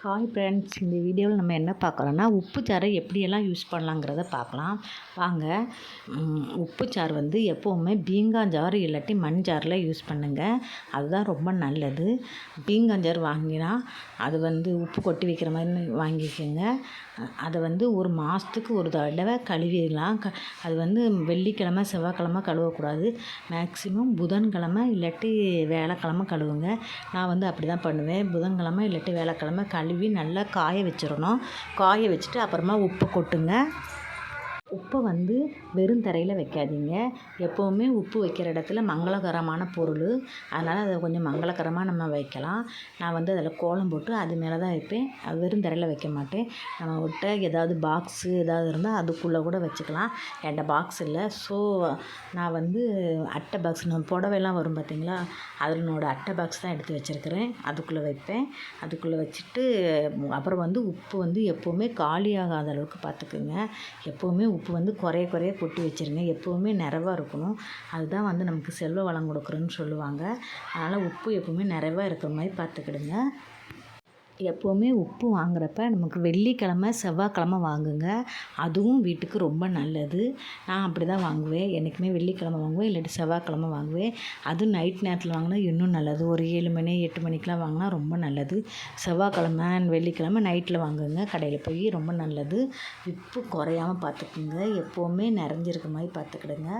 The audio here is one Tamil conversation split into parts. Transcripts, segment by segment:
ஹாய் ஃப்ரெண்ட்ஸ், இந்த வீடியோவில் நம்ம என்ன பார்க்குறோன்னா உப்புச்சாறை எப்படியெல்லாம் யூஸ் பண்ணலாங்கிறத பார்க்கலாம் வாங்க. உப்புச்சாறு வந்து எப்போவுமே பீங்காஞ்சாறு இல்லாட்டி மண்சாறில் யூஸ் பண்ணுங்கள். அதுதான் ரொம்ப நல்லது. பீங்காஞ்சாறு வாங்கினா அது வந்து உப்பு கொட்டி வைக்கிற மாதிரி வாங்கிக்கோங்க. அதை வந்து ஒரு மாதத்துக்கு ஒரு தடவை கழுவிடலாம். அது வந்து வெள்ளிக்கிழமை செவ்வாய்க்கிழமை கழுவக்கூடாது. மேக்ஸிமம் புதன்கிழமை இல்லாட்டி வேலைக்கிழமை கழுவுங்க. நான் வந்து அப்படி தான் பண்ணுவேன். புதன்கிழமை இல்லாட்டி வேலைக்கிழமை கழுவி நல்லா காய வச்சிடணும். காய வச்சுட்டு அப்புறமா உப்பு கொட்டுங்க. உப்பை வந்து வெறும் தரையில் வைக்காதீங்க. எப்போவுமே உப்பு வைக்கிற இடத்துல மங்களகரமான பொருள், அதனால் அதை கொஞ்சம் மங்களகரமாக நம்ம வைக்கலாம். நான் வந்து அதில் கோலம் போட்டு அது மேலே தான் வைப்பேன். வெறும் தரையில் வைக்க மாட்டேன். நம்ம விட்ட ஏதாவது பாக்ஸு ஏதாவது இருந்தால் அதுக்குள்ளே கூட வச்சுக்கலாம். என்கிட்ட பாக்ஸ் இல்லை. ஸோ நான் வந்து அட்டை பாக்ஸ், நம்ம புடவைலாம் வரும் பார்த்திங்களா, அதனோட அட்டை பாக்ஸ் தான் எடுத்து வச்சுருக்கிறேன். அதுக்குள்ளே வைப்பேன். அதுக்குள்ளே வச்சுட்டு அப்புறம் வந்து உப்பு வந்து எப்போவுமே காலியாகாத அளவுக்கு பார்த்துக்குங்க. எப்போவுமே உப்பு வந்து குறைய கொட்டி வச்சுருங்க. எப்போவுமே நிறைவாக இருக்கணும். அதுதான் வந்து நமக்கு செல்வ வளம் கொடுக்குறோன்னு சொல்லுவாங்க. அதனால் உப்பு எப்போவுமே நிறைவாக இருக்கிற மாதிரி பார்த்துக்கிடுங்க. எப்போவுமே உப்பு வாங்குறப்ப நமக்கு வெள்ளிக்கிழமை செவ்வாய்க்கிழமை வாங்குங்க. அதுவும் வீட்டுக்கு ரொம்ப நல்லது. நான் அப்படி தான் வாங்குவேன். என்றைக்குமே வெள்ளிக்கிழமை வாங்குவேன், இல்லாட்டி செவ்வாய்க்கிழமை வாங்குவேன். அதுவும் நைட் நேரத்தில் வாங்கினா இன்னும் நல்லது. ஒரு 7 மணி 8 மணிக்கெலாம் வாங்கினா ரொம்ப நல்லது. செவ்வாய்க்கிழமை வெள்ளிக்கிழமை நைட்டில் வாங்குங்க கடையில் போய், ரொம்ப நல்லது. உப்பு குறையாமல் பார்த்துக்குங்க. எப்போவுமே நிறைஞ்சிருக்க மாதிரி பார்த்துக்கிடுங்க.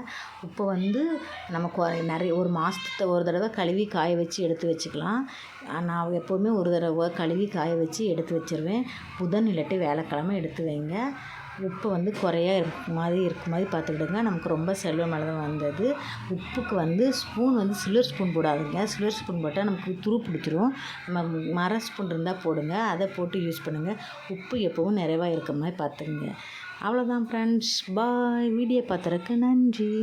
உப்பை வந்து நம்ம நிறைய ஒரு மாதத்துக்கு ஒரு தடவை கழுவி காய வச்சு எடுத்து வச்சுக்கலாம். நான் எப்போவுமே ஒரு தடவை கழுவி காய வச்சு எடுத்து வச்சுருவேன். புதன் இல்லாட்டி வேலைக்கிழமை எடுத்து வைங்க. உப்பு வந்து குறையா இருக்க மாதிரி பார்த்துக்கிடுங்க. நமக்கு ரொம்ப செல்வம் தான் வந்தது. உப்புக்கு வந்து ஸ்பூன் வந்து சில்வர் ஸ்பூன் போடாதீங்க. சில்வர் ஸ்பூன் போட்டால் நமக்கு துரு பிடிச்சிரும். நம்ம மர ஸ்பூன் இருந்தால் போடுங்க. அதை போட்டு யூஸ் பண்ணுங்கள். உப்பு எப்போவும் நிறைவாக இருக்க மாதிரி பார்த்துக்குங்க. அவ்வளோதான் ஃப்ரெண்ட்ஸ். பாய். வீடியோ பார்த்துறதுக்கு நன்றி.